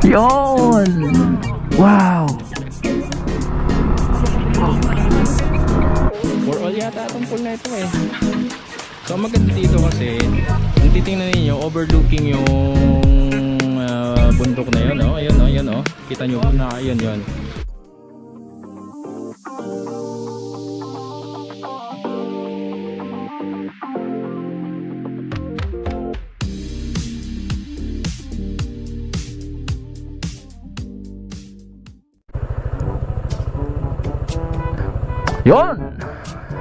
Yun! Wow! For all yata itong pool na ito eh. So ang maganda dito kasi kung titingnan ninyo, overlooking yung bundok na yun, oh. Ayun, oh, ayun, oh. Kita nyo na, ayun, yun. Yun!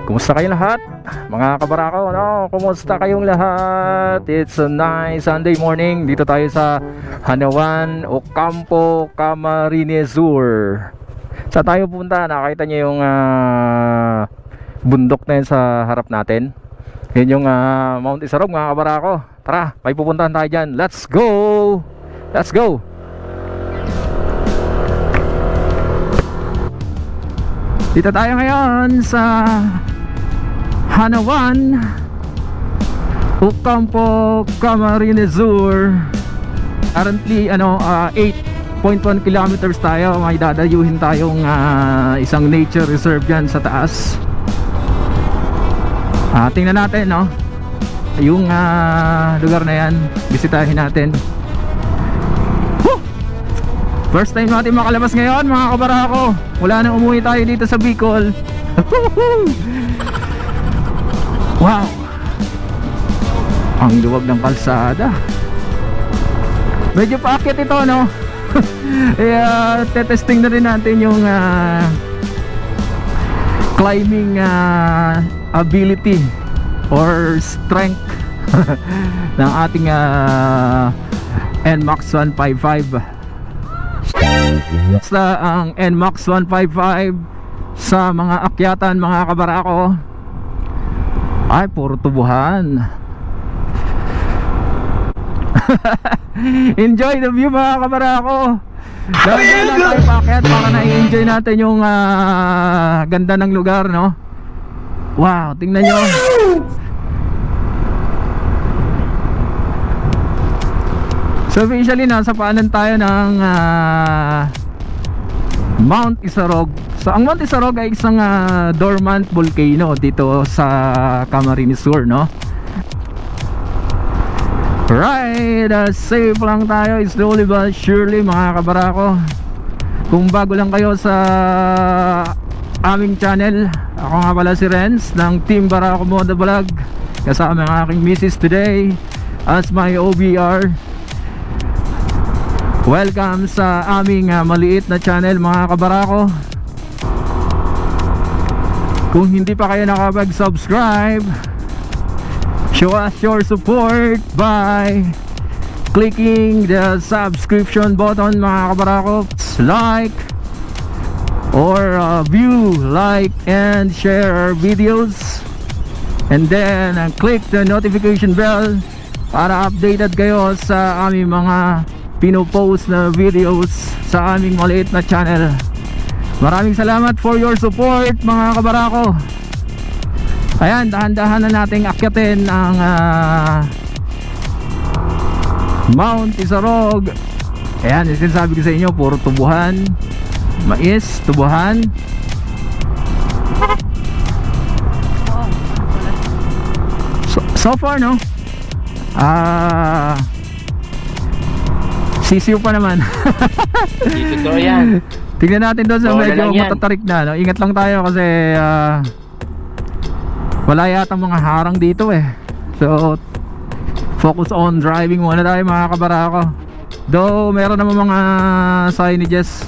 Kumusta kayong lahat? Mga kabarako, no? Kumusta kayong lahat? It's a nice Sunday morning. Dito tayo sa Hanawan, Ocampo, Camarines Sur. Sa tayo punta, nakita niyo yung bundok na yun sa harap natin. Yun yung Mount Isarog, mga kabarako. Tara, may pupuntahan tayo dyan. Let's go! Let's go! Dito tayo ngayon sa Hanawan, Ocampo, Camarines Sur. Currently 8.1 kilometers tayo. May dadayuhin tayong isang nature reserve dyan sa taas. Tingnan natin, no, yung lugar na yan. Bisitahin natin. First time natin makalabas ngayon, mga kabarako. Wala nang umuwi tayo dito sa Bicol. Wow! Ang luwag ng kalsada. Medyo paakyat ito, no? Tetesting na rin natin yung climbing ability or strength ng ating NMAX 155. Sa ang NMAX 155 sa mga akyatan, mga kabarako, ay puro tubuhan. Enjoy the view, mga kabarako. Dahil na tayo paakyat para na-enjoy natin yung ganda ng lugar, no? Wow, tingnan nyo. So officially nasa paanan tayo ng Mount Isarog. So ang Mount Isarog ay isang dormant volcano dito sa Camarines Sur, no? Right, safe lang tayo, slowly but surely, mga kabarako. Kung bago lang kayo sa aming channel, ako nga pala si Renz ng Team Barako Moto Vlog. Kasama ang aking misis today as my OBR. Welcome sa aming maliit na channel, mga kabarako. Kung hindi pa kayo nakapag-subscribe, show us your support by clicking the subscription button, mga kabarako. Like or view, like and share our videos, and then click the notification bell para updated kayo sa aming mga pinopost na videos sa aming maliit na channel. Maraming salamat for your support, mga kabarako. Ayan, dahan-dahan na nating akyatin ang Mount Isarog. Ayan, yung sinasabi ko sa inyo, puro tubuhan, mais, tubuhan. So far, no, sisiw pa naman. Dito yan. Tingnan natin doon sa Wala medyo lang yan. matatarik na, no? Ingat lang tayo kasi wala yata mga harang dito eh. So focus on driving muna tayo, mga kabarako. Though meron naman mga signages,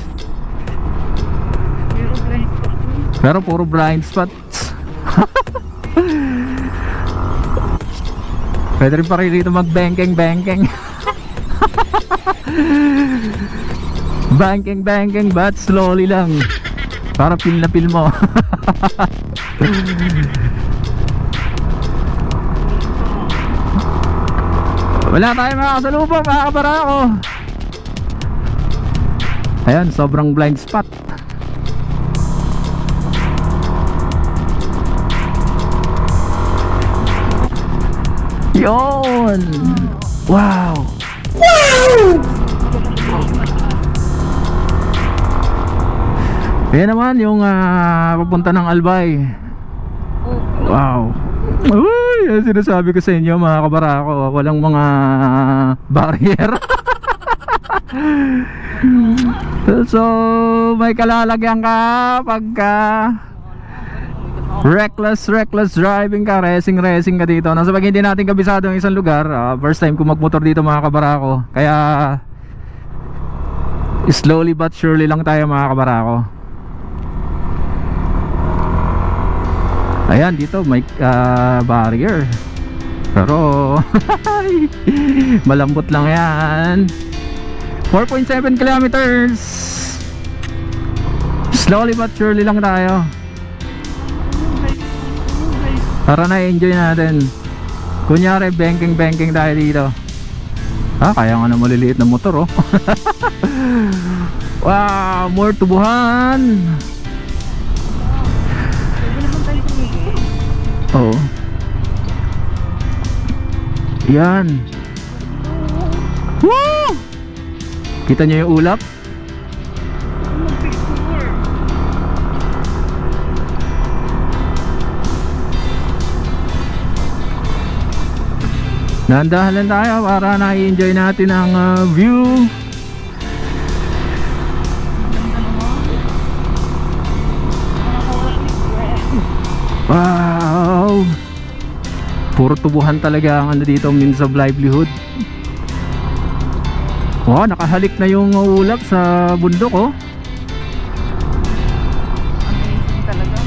pero puro blind spots. Pwede rin pa rin dito mag-banking. Banking but slowly lang, para feel na feel mo. Wala tayong makakasalubong, mga kabarako. Ayan, sobrang blind spot. Yun! Wow! Ayan naman yung papunta ng Albay. Wow. Uy, yan sinasabi ko sa inyo mga kabarako, walang mga barrier. So may kalalagyan ka pagka reckless driving ka, racing ka dito. Nasa pag hindi natin kabisado ang isang lugar, first time ko magmotor dito mga kabarako, kaya slowly but surely lang tayo mga kabarako. Ayan, dito may barrier, pero malambot lang yan. 4.7 kilometers. Slowly but surely lang tayo para na-enjoy natin. Kunyari banking tayo dito. Kaya nga na maliliit na motor, oh. Wow, more tubuhan. Oo. Yan. Woo! Kita nyo yung ulap? Dahan-dahan lang tayo para na-enjoy natin ang view. Wow! Puro tubuhan talaga ang ano dito, means of livelihood. Wow, nakahalik na yung ulap sa bundok, oh. Amazing talaga.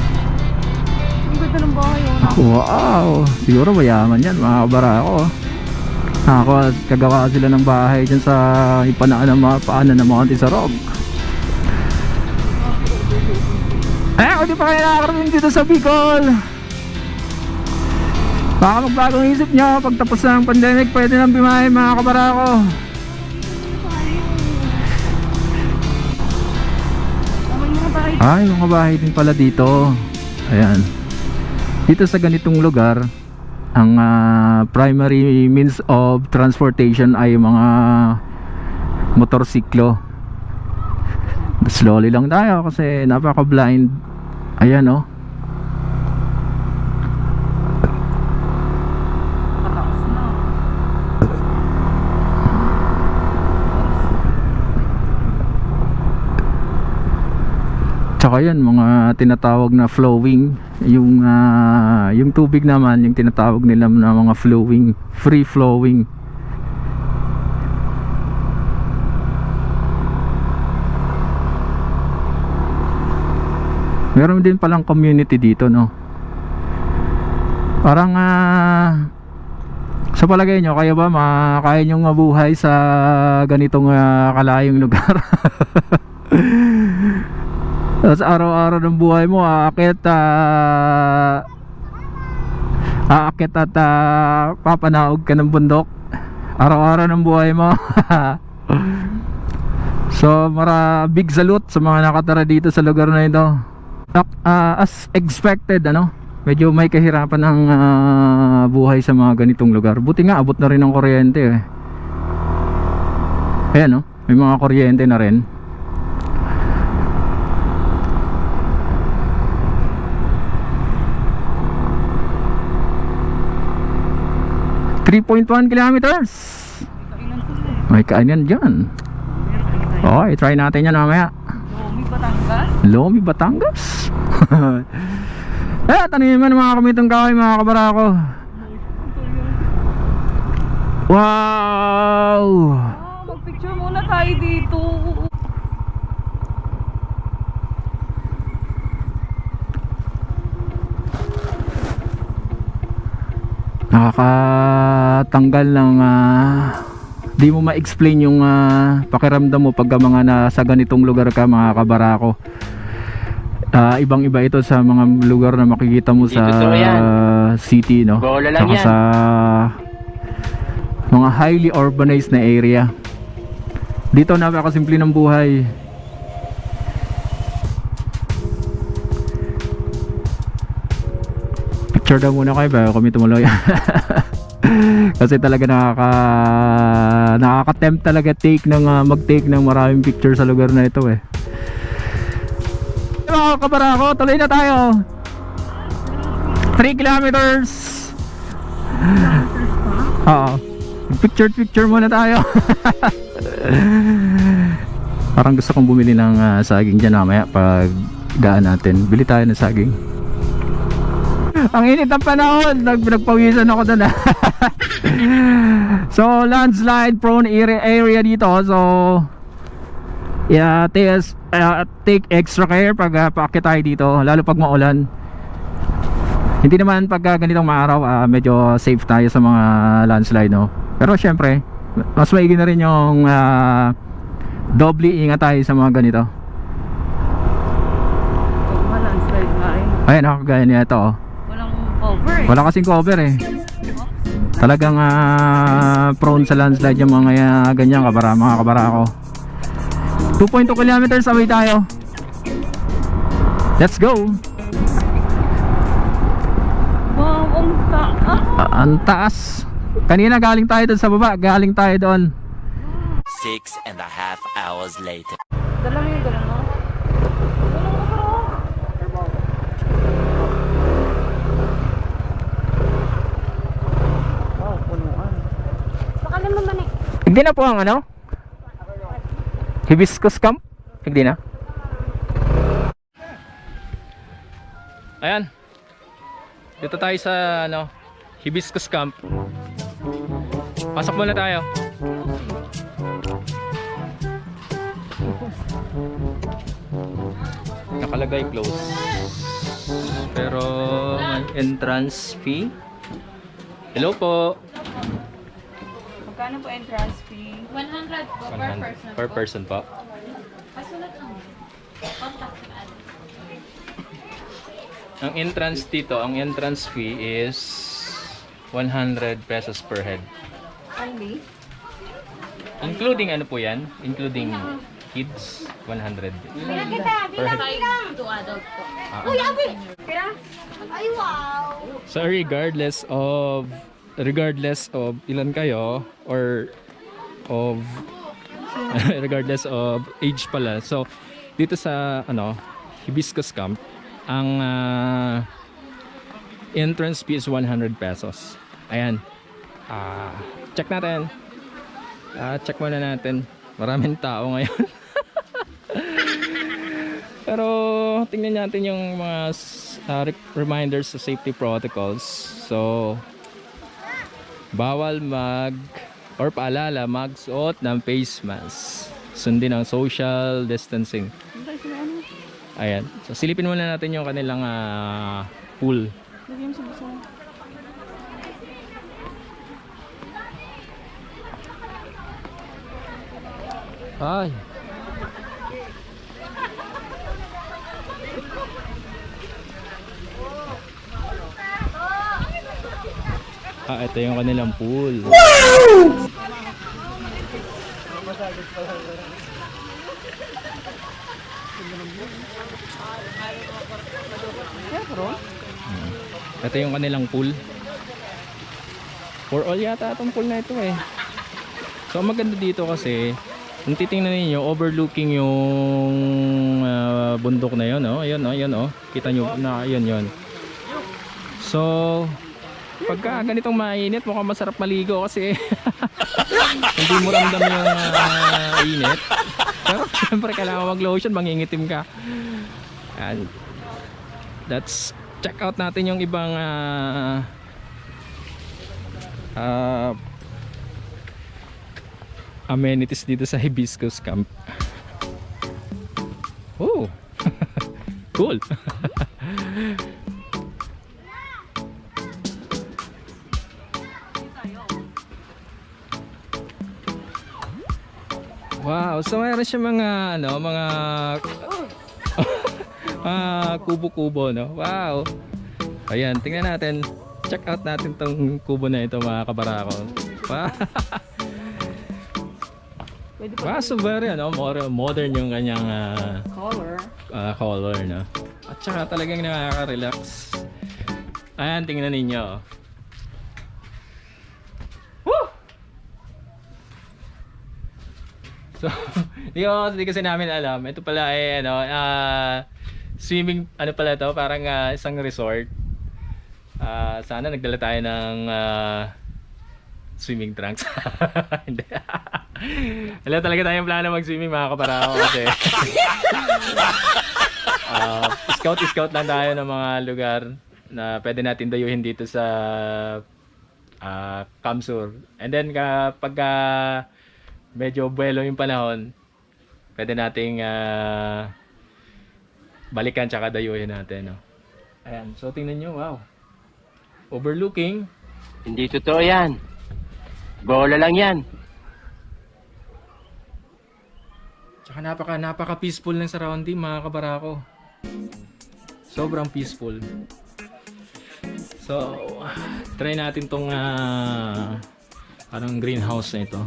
Ang ganda ng bahay, oh. Wow! Siguro mayaman yan mga kabarako. Kagawa sila ng bahay dyan sa paanan ng Monte Sarog. Kung di pa kayo nakakarating dito sa Bicol, baka magbagong isip nyo. Pagtapos ng pandemic, pwede nang bimahe mga kabarako. Ay, mga bahay din pala dito. Ayan. Dito sa ganitong lugar, ang primary means of transportation ay mga motorsiklo. Slowly lang tayo kasi napaka-blind. Ayan, oh. Mataas na. Tsaka yan, mga tinatawag na flowing. Yung tubig naman, yung tinatawag nila na mga flowing, free flowing. Meron din palang community dito, no? Parang sa palagay nyo, kayo ba kaya nyong mabuhay sa ganitong kalayong lugar? Tapos araw-araw ng buhay mo aakyat at papanaog ka ng bundok araw-araw ng buhay mo. So big salute sa mga nakatara dito sa lugar na ito. As expected, medyo may kahirapan ng buhay sa mga ganitong lugar. Buti nga abot na rin ng kuryente, eh. Ayan, may mga kuryente na rin. .1 kilometers. May kainan dyan. Okay, try natin yan mamaya. Lomi, Batangas? Tanimin mo mga kamitong kahoy mga kabarako. Wow! Magpicture muna tayo dito. Nakakatanggal ng di mo ma-explain yung pakiramdam mo pagka mga nasa ganitong lugar ka mga kabarako. Ibang iba ito sa mga lugar na makikita mo sa city, no? Saka sa mga highly urbanized na area. Dito napakasimple ng buhay. Picture daw muna kayo bago kami tumuloy. Kasi talaga nakaka-tempt talaga mag-take ng maraming picture sa lugar na ito, eh. mga kabarako, tuloy na tayo. 3 kilometers. Oo. Picture muna tayo. Parang gusto kong bumili ng saging dyan mamaya pag daan natin. Bili tayo ng saging. Ang init ng panahon, nagpawisan ako doon. So landslide prone area dito. So yeah, take extra care pag paakyat tayo dito, lalo pag maulan. Hindi naman pag ganitong maaraw, medyo safe tayo sa mga landslide, no? Pero syempre mas maigi na rin yung doble ingat tayo sa mga ganito. Landslide nga eh. Ayan, ako gaya niya ito, oh. Walang cover eh. Wala kasing cover eh. Talagang prone sa landslide yung mga ganyan mga kabara ko. 2.2 kilometers away tayo. Let's go. Wow, Ang taas. Kanina galing tayo doon sa baba. Galing tayo doon. 6.5 hours later. Dala mo yung gano'n mo? Wow, punuan. Baka naman manik. Hindi na po ang ano? Hibiscus Camp? Hindi na. Ayan. Dito tayo sa ano, Hibiscus Camp. Pasok muna tayo. Nakalagay close. Pero may entrance fee. Hello po. Magkano po entrance fee? 100 po per 100 person. per person po. Pasulat lang. Contact si Ad. Ang entrance dito, ang entrance fee is 100 pesos per head. Only? Including ano po yan? Including kids, 100. Bilang kita! Per head. 5 to adult po. Uy, abi! Kira? Ay, wow! So regardless of ilan kayo or of regardless of age pala. So dito sa ano, Hibiscus Camp, ang entrance fee is 100 pesos. Ayan. Check natin. Check muna natin. Maraming tao ngayon. Pero tingnan natin yung mga reminders sa safety protocols. So bawal paalala magsuot ng face mask. Sundin ang social distancing. Ayan. So silipin muna natin yung kanilang pool. Lagyan mo sa busa. Ay. Ito yung kanilang pool. Wow! Ito yung kanilang pool. For all yata itong pool na ito eh. So maganda dito kasi kung titingnan niyo overlooking yung bundok na 'yon, oh. Ayun oh. Kita niyo na 'yon. So pagka ganitong mainit, mukhang masarap maligo kasi hindi mo ramdam yung init. Pero syempre kailangan mag-lotion, mangingitim ka. And let's check out natin yung ibang amenities dito sa Hibiscus Camp. Oh. Cool. Wow, so mayroon siya mga kubo-kubo, no? Wow. Ayan, tingnan natin. Check out natin tong kubo na ito, mga kabarako. Wow. Wow, so very modern yung kanyang color, no? At saka talagang nakaka-relax. Ayan, tingnan ninyo. So, hindi kasi namin alam. Ito pala ay swimming, ano pala to, parang isang resort. Sana nagdala tayo ng swimming trunks. Hindi. Wala talaga tayong plano mag-swimming mga kabarako kasi scout lang tayo ng mga lugar na pwede natin dayuhin dito sa Kamsur. And then kapag medyo buwelo yung panahon, pwede nating balikan tsaka dayuhin natin, no? Ayan, so tingnan nyo, wow, overlooking. Hindi totoo yan. Bola lang yan. Tsaka napaka peaceful ng surrounding mga kabarako. Sobrang peaceful. So, try natin tong parang greenhouse na ito.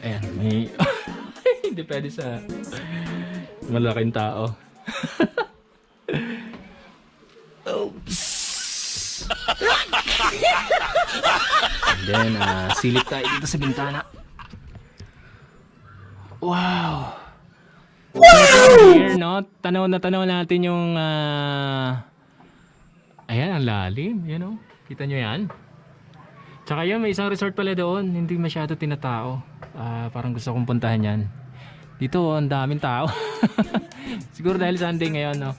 Ayan, may hindi pwede sa malaking tao. Oops. And then, silip tayo dito sa bintana. Wow! Here, no? Tanaw natin yung ayan, ang lalim, you know? Kita nyo yan? Tsaka yun, may isang resort pala doon, hindi masyado tinatao. Parang gusto kong puntahan yan. Dito, ang daming tao. Siguro dahil Sunday ngayon, no?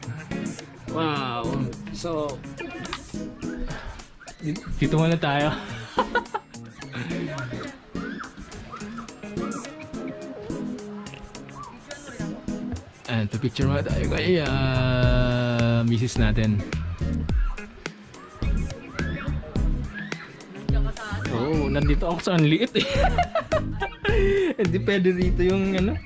Wow! So, dito muna tayo. And picture muna tayo kay misis natin. Oh, nandito ako sa liit eh. Hindi pwede dito yung ano,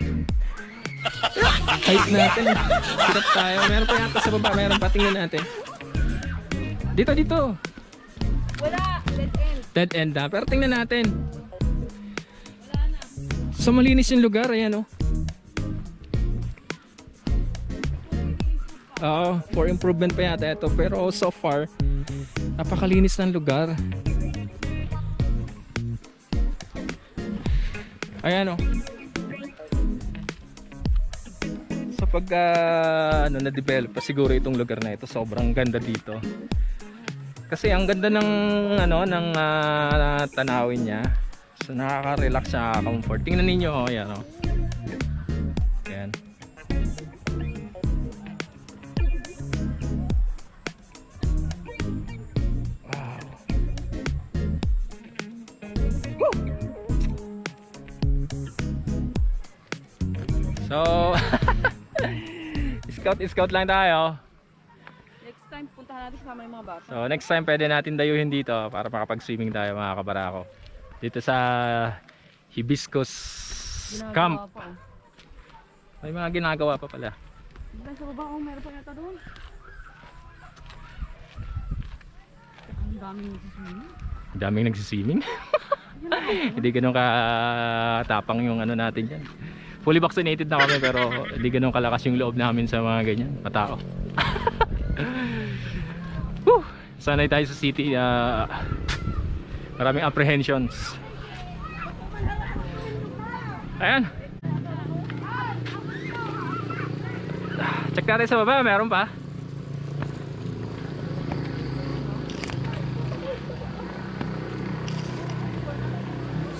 height natin. Hirap tayo. Meron pa yata sa baba. Meron pa. Tingnan natin. Dito. Wala, dead end. Dead end na. Pero tingnan natin. So malinis yung lugar. Ayan, oh. Oo, for improvement pa yata ito. Pero so far, napakalinis ng lugar. Ayan, oh. So pag na-develop pa siguro itong lugar na ito, sobrang ganda dito. Kasi ang ganda ng tanawin niya. So nakaka-relax, nakaka-comfort. Tingnan ninyo, oh, ayan, oh. Ayan. Wow. Woo! So scout lang tayo. Next time, puntahan natin kasama yung mga bata. So next time pwede natin dayuhin dito para makapag-swimming tayo mga kabarako. Dito sa Hibiscus Camp. Ginagawa pa, oh. May mga ginagawa pa pala. Diba sa baba, oh, meron pa yata doon. Ang daming nagsiswimming. Daming nagsiswimming. Hindi ganun katapang yung ano natin dyan. Fully vaccinated na kami pero hindi ganun kalakas yung loob namin sa mga ganyan matao. Sanay tayo sa city, maraming apprehensions. Ayan. Check natin sa baba, meron pa.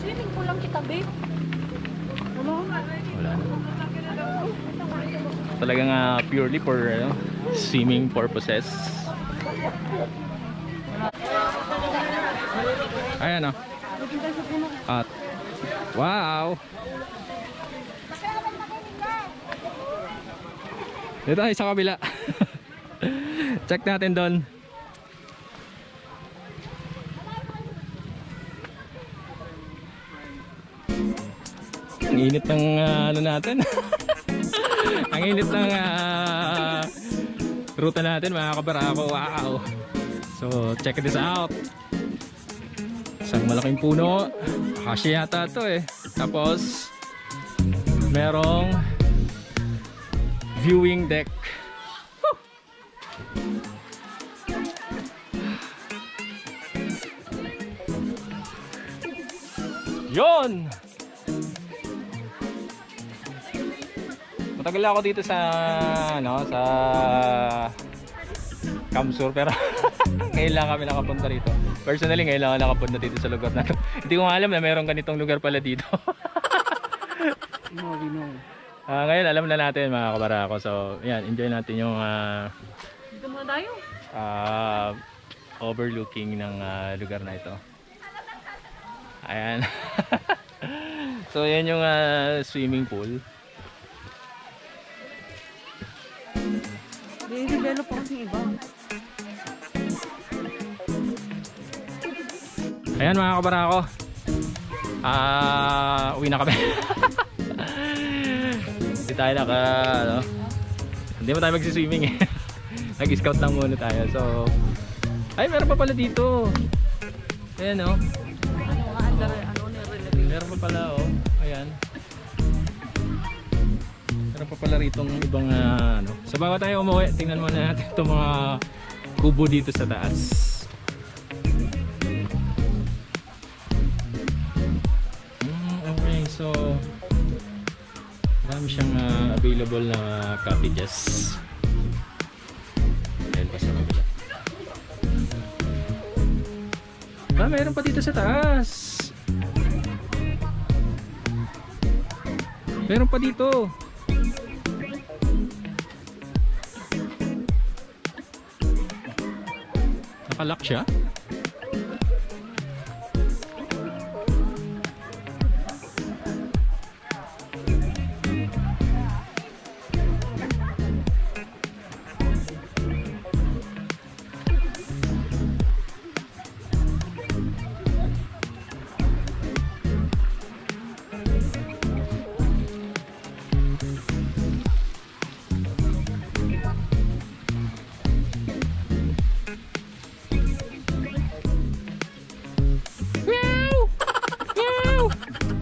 Swimming pool lang kita, babe. Wala na. Talagang purely for swimming purposes. Ayan, oh. At wow. Dito tayo sa kabila. Check natin doon. Ang init ng ano natin. Ang init ng ruta natin mga kabarako. Wow. So check this out. Isang malaking puno. Kasya yata ito eh. Tapos merong viewing deck. Woo! Yon! matagal ako dito sa ano, sa Kamsur, pero ngayon lang kami nakapunta dito. Personally, ngayon lang ako nakapunta dito sa lugar na to. Hindi ko nga alam na mayroong ganitong lugar pala dito. Ngayon alam na natin mga kabarako. So, yan, enjoy natin yung Dito muna tayo. overlooking ng lugar na ito. Ayan. So, yan yung swimming pool. Develop pa kasing iba. Ayan mga kabarako. Uwi na kami. Hindi tayo hindi mo tayo magsiswimming eh. Nag-scout lang muna tayo. So, ay meron pa pala dito. Ayan oh. Meron pa pala oh. Ayan. Meron pa pala ritong ibang ano. So bago tayo umuwi, tingnan muna natin itong mga kubo dito sa taas. Okay, so marami siyang available na cottages. Ayan pa sa kabila. Mayroon pa dito sa taas. Meron pa dito. Nakalock siya.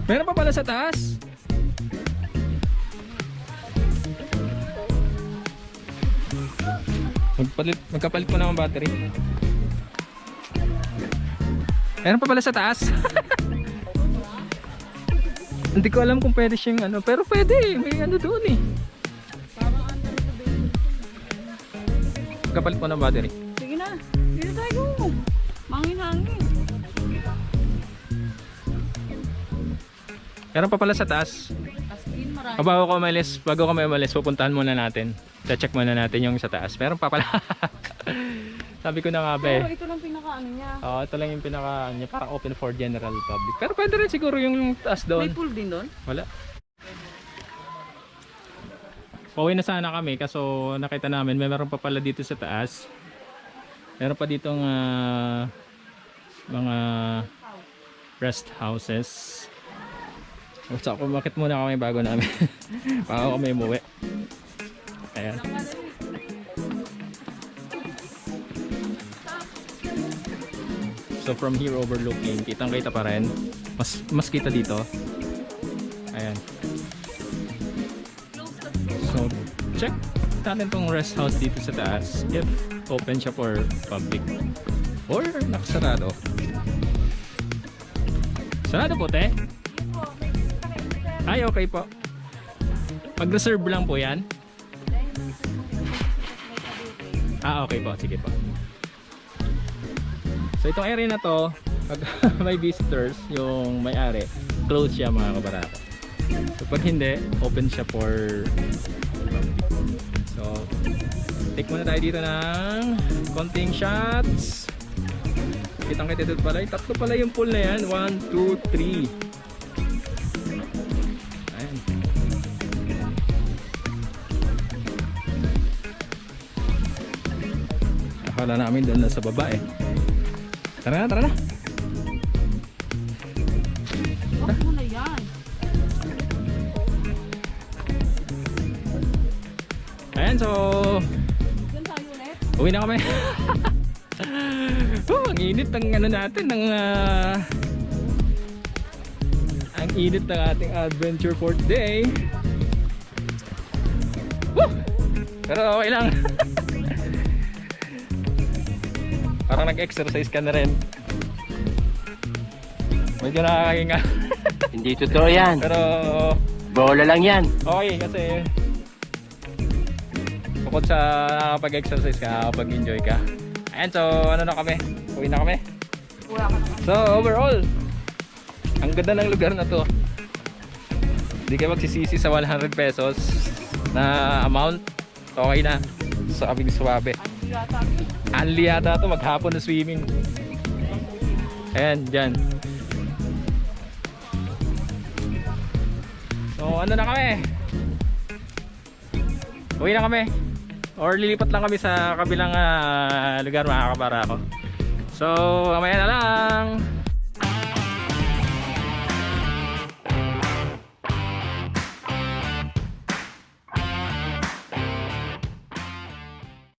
Meron pa pala sa taas. Magkapalit po na ang battery. Meron pa pala sa taas. Hindi ko alam kung pwede siyang ano, pero pwede, may ano doon eh. Magkapalit po ng battery. Sige na. Dito tayo. Mangin-hangin. Meron pa pala sa taas. As in, marami. Bago kami umalis, pupuntahan muna natin. Check muna natin yung sa taas. Meron pa pala. Sabi ko na nga ba Pero eh. ito lang pinaka-ano niya. Ito lang yung pinaka niya, para open for general public. Pero pwede rin siguro yung taas doon. May pool din doon? Wala. Pauwi na sana kami kaso nakita namin meron pa pala dito sa taas. Meron pa ditong mga rest houses. So kumakit muna kami bago namin. Bago kami umuwi. Ayan. So from here overlooking, kitang-kita pa rin. Mas kita dito. Ayan. So check natin tong rest house dito sa taas if open siya for public or nakasarado. Sarado po te? Ay okay po. Mag-reserve lang po yan. Okay po, sige po. So itong area na to, pag may visitors, yung may-ari, close siya mga kabarako. So pag hindi, open siya for public. So take muna tayo dito ng konting shots. Kitang kita dito pala, tatlo pala yung pool na yan. 1, 2, 3. Ayan. Akala namin doon na sa baba eh. Tara na, tara na. Huwag mo na yan. Ayan, so Diyan tayo ulit. uwi na kami. Ang init ng ano natin ng ang init ng ating adventure for today. Woo! Pero okay lang. Parang nag-exercise ka na rin. Medyo nakakahinga. Hindi totoo yan. Pero Bola lang yan. okay kasi Bukod sa nakakapag-exercise ka, nakakapag-enjoy ka. Ayan, so ano na kami? Uwi na kami. Wala ka naman. So overall, ang ganda ng lugar na to. Hindi kayo magsisisi sa 100 pesos na amount. Okay na. Sabing suwabe. Anli yata to, maghapon na swimming. Ayan, dyan. So ano na kami? Uwi na kami. Or lilipat lang kami sa kabilang lugar, mga kabara ko. So mamaya na lang.